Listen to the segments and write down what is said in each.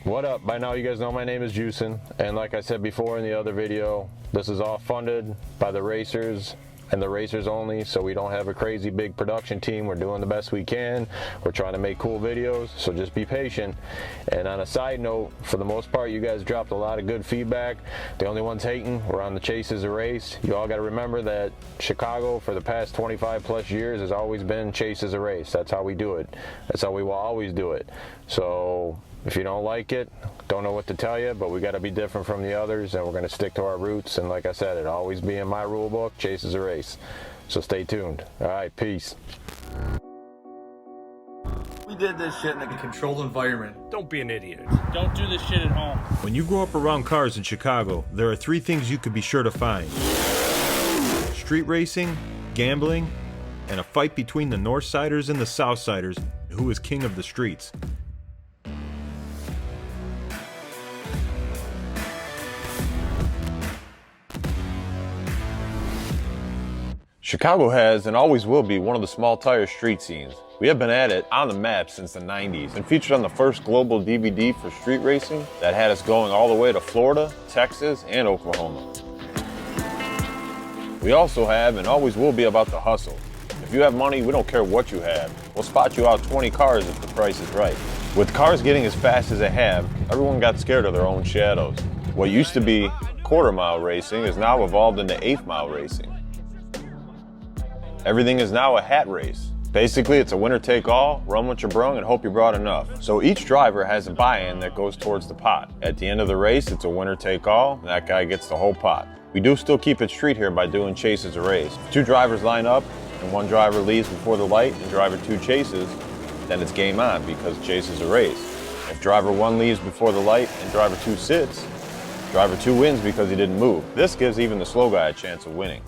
What up? By now you guys know my name is Juicin, and like I said before in the other video, this is all funded by the racers and the racers only, so we don't have a crazy big production team. We're doing the best we can. We're trying to make cool videos, so just be patient. And on a side note, for the most part, you guys dropped a lot of good feedback. The only ones hating were on the Chase is a Race. You all got to remember that Chicago for the past 25 plus years has always been Chase is a Race. That's how we do it. That's how we will always do it. So if you don't like it, don't know what to tell you, but we got to be different from the others, and we're going to stick to our roots. And like I said, it always be in my rule book, Chase is a Race. So stay tuned. All right, peace. We did this shit in a controlled environment. Don't be an idiot. Don't do this shit at home. When you grow up around cars in Chicago, there are three things you could be sure to find: street racing, gambling, and a fight between the Northsiders and the Southsiders, who is king of the streets. Chicago has and always will be one of the small tire street scenes. We have been at it on the map since the 90s and featured on the first global DVD for street racing that had us going all the way to Florida, Texas, and Oklahoma. We also have and always will be about the hustle. If you have money, we don't care what you have. We'll spot you out 20 cars if the price is right. With cars getting as fast as they have, everyone got scared of their own shadows. What used to be quarter-mile racing is now evolved into eighth-mile racing. Everything is now a hat race. Basically, it's a winner-take-all, run what you brung, and hope you brought enough. So each driver has a buy-in that goes towards the pot. At the end of the race, it's a winner-take-all, and that guy gets the whole pot. We do still keep it street here by doing Chase is a Race. If two drivers line up, and one driver leaves before the light, and driver two chases, then it's game on, because Chase is a Race. If driver one leaves before the light, and driver two sits, driver two wins because he didn't move. This gives even the slow guy a chance of winning.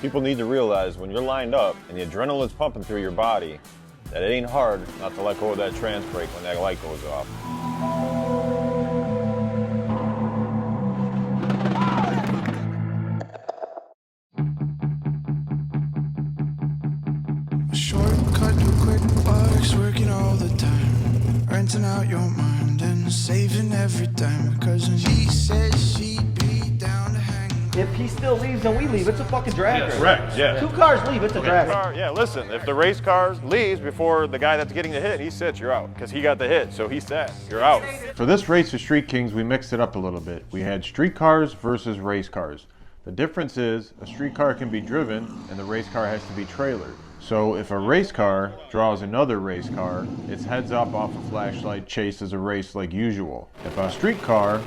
People need to realize when you're lined up and the adrenaline's pumping through your body, that it ain't hard not to let go of that trans brake when that light goes off. Shortcut to quick bucks, working all the time, renting out your mind and saving every dime. Because she says she'd be down to hang. If he still leaves, then we leave. It's a fucking drag race. Correct, yeah. Two cars leave, it's a drag race. Yeah, listen, if the race car leaves before the guy that's getting the hit, he sits, you're out. Because he got the hit, so he sat, you're out. For this race of Street Kings, we mixed it up a little bit. We had street cars versus race cars. The difference is a street car can be driven and the race car has to be trailered. So if a race car draws another race car, it's heads up off a flashlight, Chase is a Race like usual. If a street car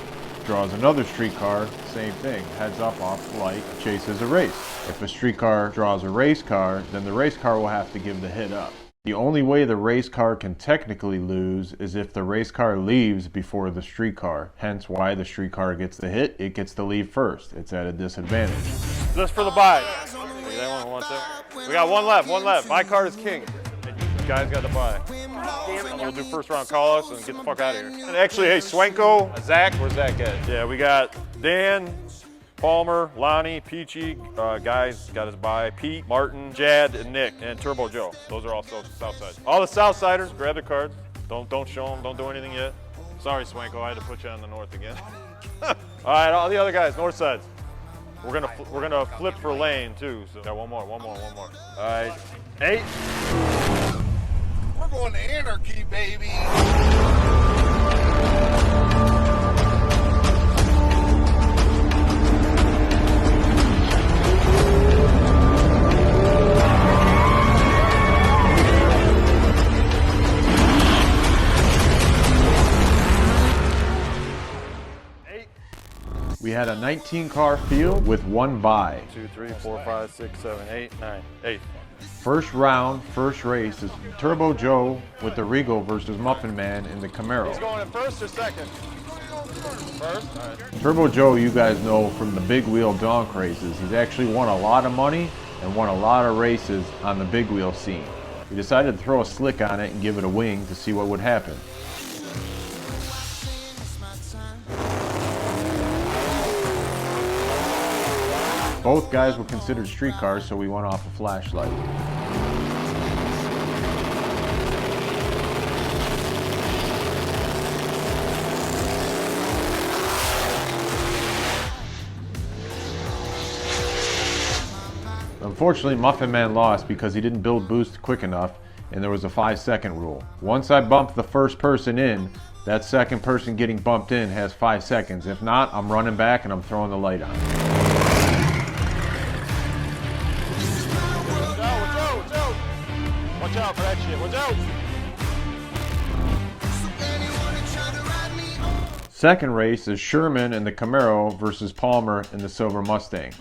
draws another street car, same thing, heads up off light, Chase is a Race. If a street car draws a race car, then the race car will have to give the hit up. The only way the race car can technically lose is if the race car leaves before the street car. Hence why the street car gets the hit, it gets to leave first. It's at a disadvantage. Just for the buy. Anyone wants it? We got one left. My card is king. You guys got to buy. And we'll do first round call outs and get the fuck out of here. And actually, hey, Swenko, Zach, where's Zach at? Yeah, we got Dan, Palmer, Lonnie, Peachy, guys got his buy, Pete, Martin, Jad, and Nick, and Turbo Joe. Those are all Southside. All the Southsiders, grab their cards. Don't show them, don't do anything yet. Sorry, Swenko, I had to put you on the north again. All right, all the other guys, north sides. We're gonna flip for lane too. So got one more. All right, 8. We're going to anarchy, baby. We had a 19 car field with one buy. 2, 3, 4, 5, 6, 7, 8, 9, 8. First round, first race is Turbo Joe with the Regal versus Muffin Man in the Camaro. He's going in first or second? First? All right. Turbo Joe, you guys know from the big wheel donk races. He's actually won a lot of money and won a lot of races on the big wheel scene. We decided to throw a slick on it and give it a wing to see what would happen. Both guys were considered street cars, so we went off a flashlight. Unfortunately, Muffin Man lost because he didn't build boost quick enough, and there was a 5-second rule. Once I bumped the first person in, that second person getting bumped in has 5 seconds. If not, I'm running back and I'm throwing the light on. Watch out for that shit. Watch out. Second race is Sherman in the Camaro versus Palmer in the Silver Mustang.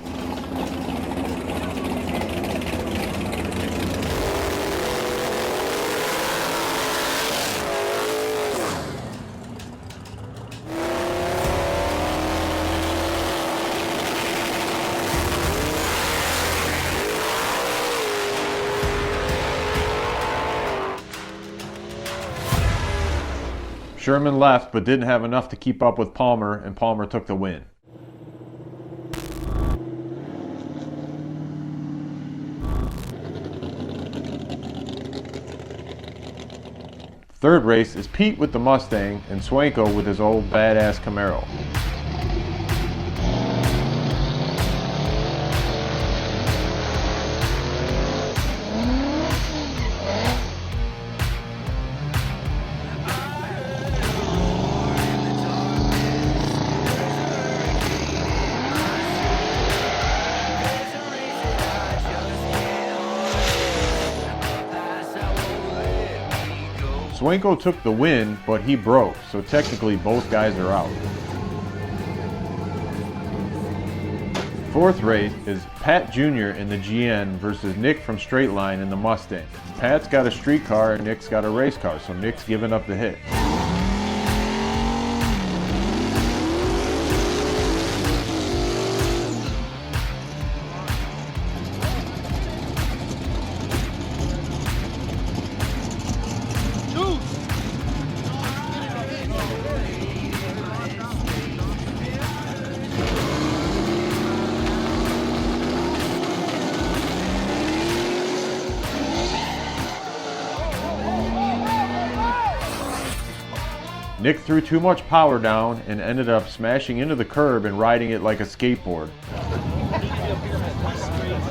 Sherman left but didn't have enough to keep up with Palmer, and Palmer took the win. Third race is Pete with the Mustang and Swanko with his old badass Camaro. Swanko took the win, but he broke, so technically both guys are out. Fourth race is Pat Jr. in the GN versus Nick from Straight Line in the Mustang. Pat's got a street car and Nick's got a race car, so Nick's giving up the hit. Nick threw too much power down and ended up smashing into the curb and riding it like a skateboard.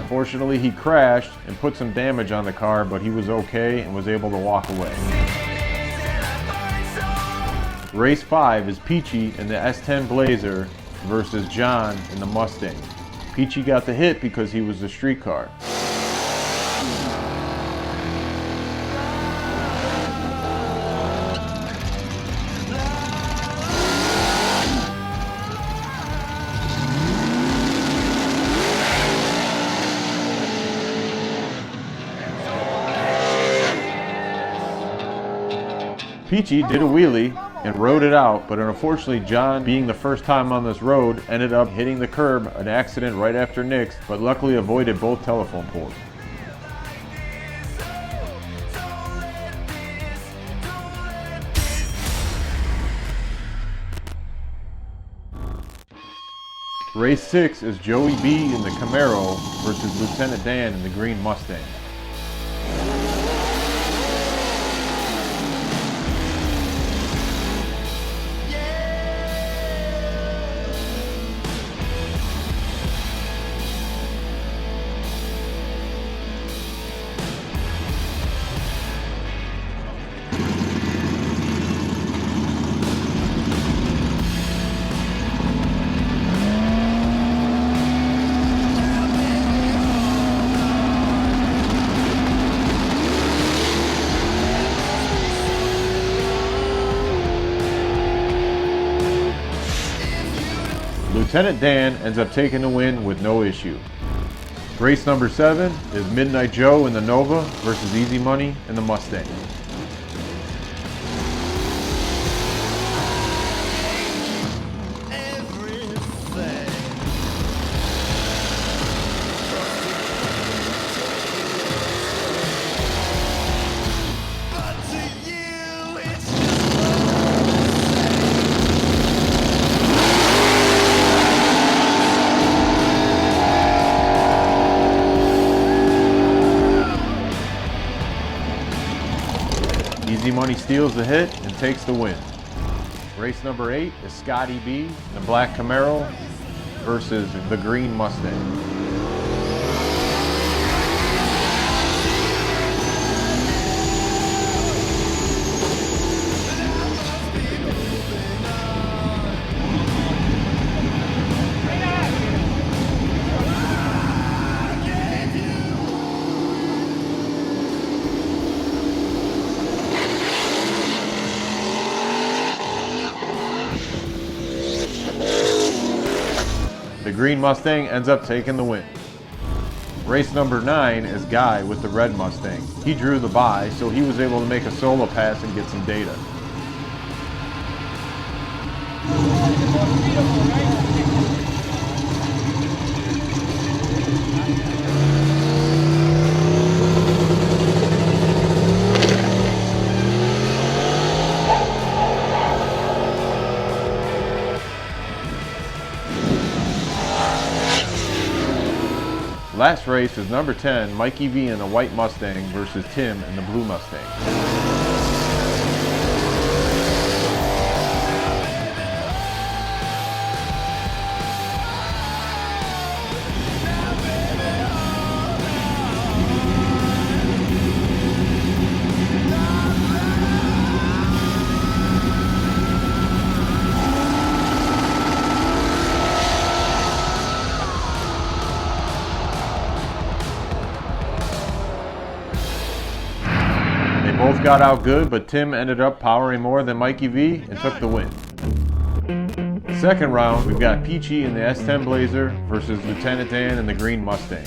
Fortunately, he crashed and put some damage on the car, but he was okay and was able to walk away. Race 5 is Peachy in the S10 Blazer versus John in the Mustang. Peachy got the hit because he was the street car. Peachy did a wheelie and rode it out, but unfortunately John, being the first time on this road, ended up hitting the curb, an accident right after Nick's, but luckily avoided both telephone poles. Race 6 is Joey B in the Camaro versus Lieutenant Dan in the green Mustang. Lieutenant Dan ends up taking the win with no issue. Race number 7 is Midnight Joe in the Nova versus Easy Money in the Mustang. Easy Money steals the hit and takes the win. Race number 8 is Scotty B in the black Camaro versus the green Mustang. green Mustang ends up taking the win. Race number 9 is Guy with the red Mustang. He drew the bye, so he was able to make a solo pass and get some data. Last race is number 10, Mikey V in the white Mustang versus Tim in the blue Mustang. Both got out good, but Tim ended up powering more than Mikey V and took the win. Second round, we've got Peachy in the S10 Blazer versus Lieutenant Dan in the green Mustang.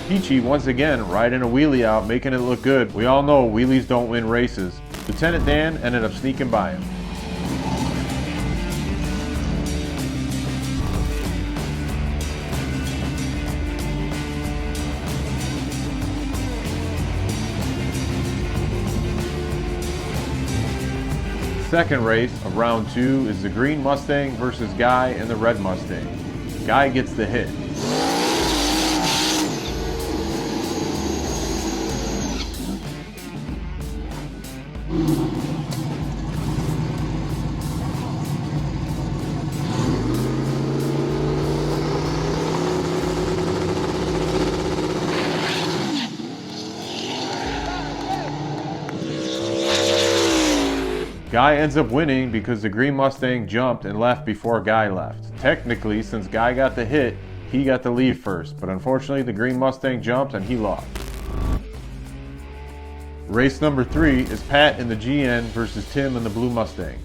Peachy once again riding a wheelie out, making it look good. We all know wheelies don't win races. Lieutenant Dan ended up sneaking by him. Second race of round 2 is the green Mustang versus Guy in the red Mustang. Guy gets the hit. Guy ends up winning because the green Mustang jumped and left before Guy left. Technically, since Guy got the hit, he got to leave first, but unfortunately the green Mustang jumped and he lost. Race number 3 is Pat in the GN versus Tim in the blue Mustang.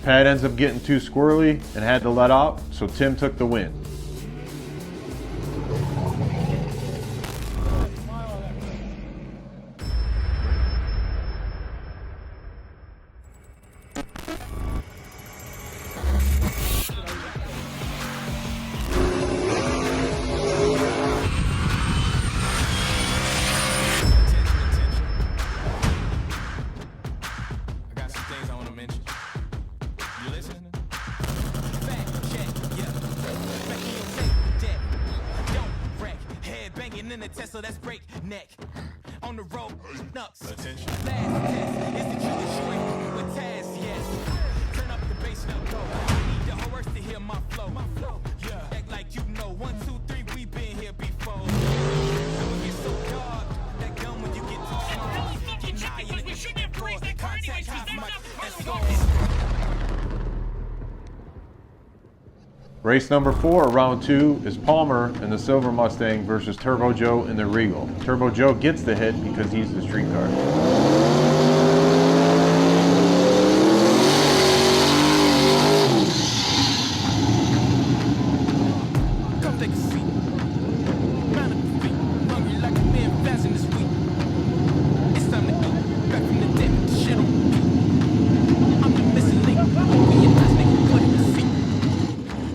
Pat ends up getting too squirrely and had to let out, so Tim took the win. In the Tesla that's break neck on the road nuts. Attention. Last test is the key to showing with Taz. Yes. Turn up the bass now go. I need the horse to hear my flow. Yeah. Act like you know 1, 2, 3. We been here before. It get so dark. That gun when you get too small. Get high in the shit that breaks that car anyway. Let's go. Race number 4, round 2, is Palmer in the silver Mustang versus Turbo Joe in the Regal. Turbo Joe gets the hit because he's the street car. Come take a seat. Man at the feet. Hungry like a man fasting this week. It's time to eat. Back from the dead with the shit on me. I'm the missing link. Me and this nigga put in the seat.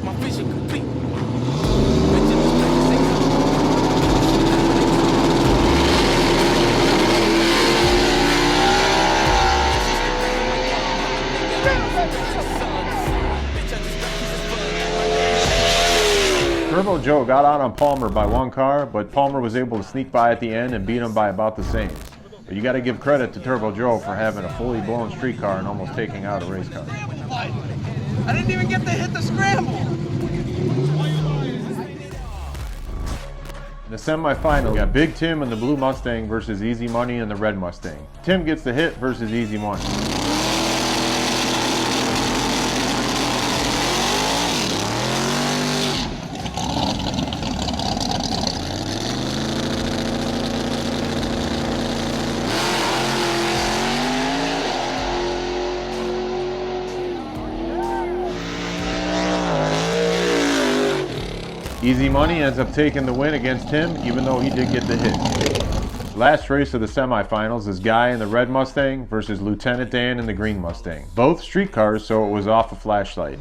My vision complete. Bitch in this place, Turbo Joe got out on Palmer by 1 car, but Palmer was able to sneak by at the end and beat him by about the same. But you got to give credit to Turbo Joe for having a fully blown street car and almost taking out a race car. I didn't even get to hit the scramble. In the semifinal, we got Big Tim and the Blue Mustang versus Easy Money and the Red Mustang. Tim gets the hit versus Easy Money. Easy Money ends up taking the win against Tim, even though he did get the hit. Last race of the semifinals is Guy in the Red Mustang versus Lieutenant Dan in the Green Mustang. Both street cars, so it was off a flashlight.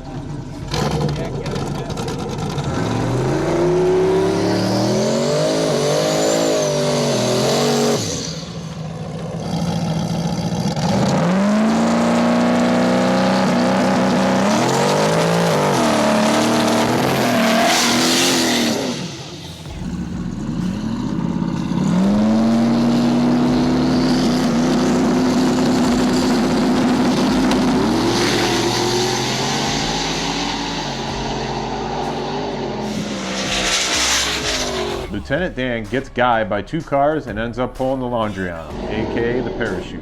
Lieutenant Dan gets Guy by 2 cars and ends up pulling the laundry on him, aka the parachute.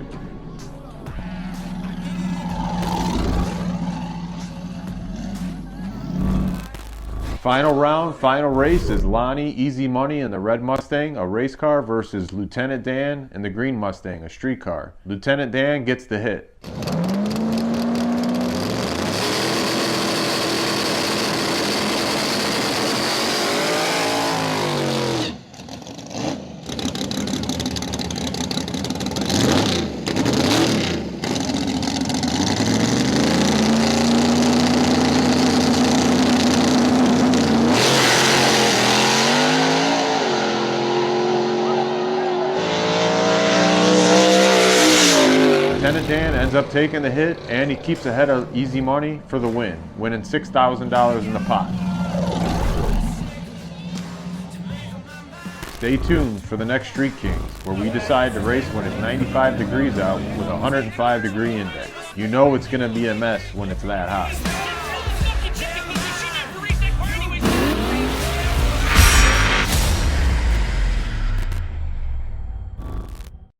Final round, final race is Lonnie, Easy Money and the Red Mustang, a race car, versus Lieutenant Dan and the Green Mustang, a street car. Lieutenant Dan gets the hit. Lieutenant Dan ends up taking the hit, and he keeps ahead of Easy Money for the win, winning $6,000 in the pot. Stay tuned for the next Street Kings, where we decide to race when it's 95 degrees out with a 105-degree index. You know it's going to be a mess when it's that hot.